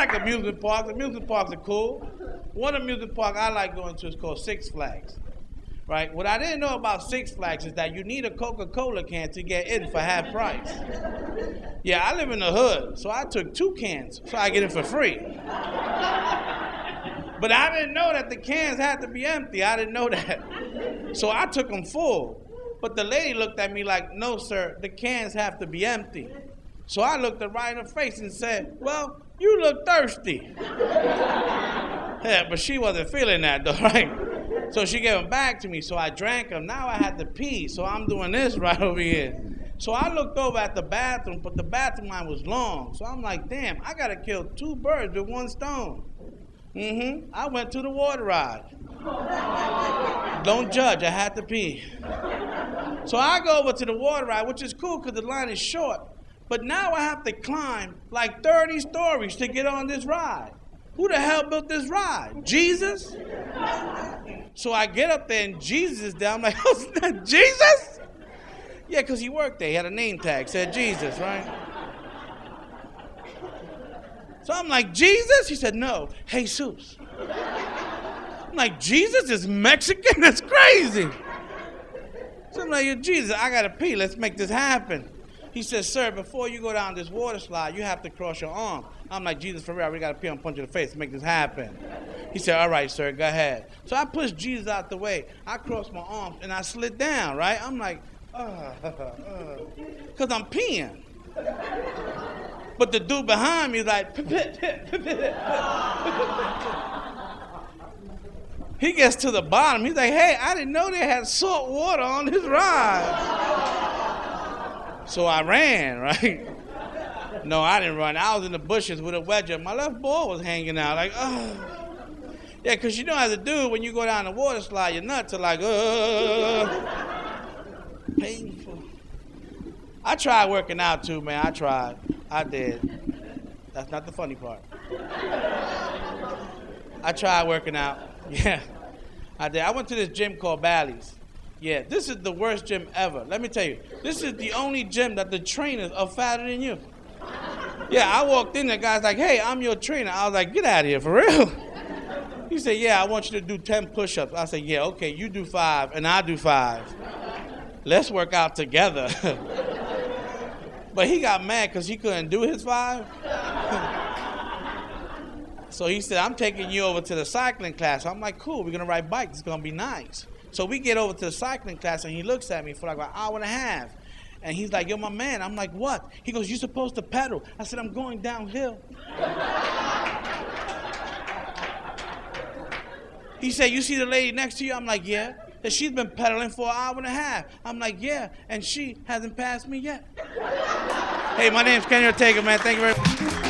like amusement parks. Amusement parks are cool. One amusement park I like going to is called Six Flags. Right? What I didn't know about Six Flags is that you need a Coca-Cola can to get in for half price. Yeah, I live in the hood, so I took 2 cans so I get in for free. But I didn't know that the cans had to be empty. I didn't know that. So I took them full. But the lady looked at me like, no, sir, the cans have to be empty. So I looked her right in her face and said, well, you look thirsty. Yeah, but she wasn't feeling that though, right? So she gave them back to me, so I drank them. Now I had to pee, so I'm doing this right over here. So I looked over at the bathroom, but the bathroom line was long. So I'm like, damn, I got to kill 2 birds with 1 stone. I went to the water ride. Don't judge, I had to pee. So I go over to the water ride, which is cool because the line is short. But now I have to climb like 30 stories to get on this ride. Who the hell built this ride? Jesus? So I get up there and Jesus is there. I'm like, oh, is that Jesus? Yeah, because he worked there. He had a name tag, said Jesus, right? So I'm like, Jesus? He said, no, Jesus. I'm like, Jesus is Mexican? That's crazy. So I'm like, Jesus, I got to pee. Let's make this happen. He says, sir, before you go down this water slide, you have to cross your arm. I'm like, Jesus, for real, we got to pee and punch in the face to make this happen. He said, all right, sir, go ahead. So I pushed Jesus out the way. I crossed my arms, and I slid down, right? I'm like, because I'm peeing. But the dude behind me is like, he gets to the bottom. He's like, hey, I didn't know they had salt water on this ride. So I ran, right? No, I didn't run. I was in the bushes with a wedge. My left ball was hanging out. Like, oh. Yeah, because you know as a dude, when you go down the water slide, your nuts are like, painful. I tried working out too, man. I tried. I did. That's not the funny part. I tried working out. Yeah, I did. I went to this gym called Bally's. Yeah, this is the worst gym ever. Let me tell you, this is the only gym that the trainers are fatter than you. Yeah, I walked in, the guy's like, hey, I'm your trainer. I was like, get out of here, for real? He said, yeah, I want you to do 10 push-ups. I said, yeah, okay, you do 5 and I do 5. Let's work out together. But he got mad because he couldn't do his 5. So he said, I'm taking you over to the cycling class. I'm like, cool, we're going to ride bikes. It's going to be nice. So we get over to the cycling class, and he looks at me for like an hour and a half. And he's like, yo, my man. I'm like, what? He goes, you're supposed to pedal. I said, I'm going downhill. He said, you see the lady next to you? I'm like, yeah. And she's been pedaling for an hour and a half. I'm like, yeah. And she hasn't passed me yet. Hey, my name's Kenny Ortega, man. Thank you very much.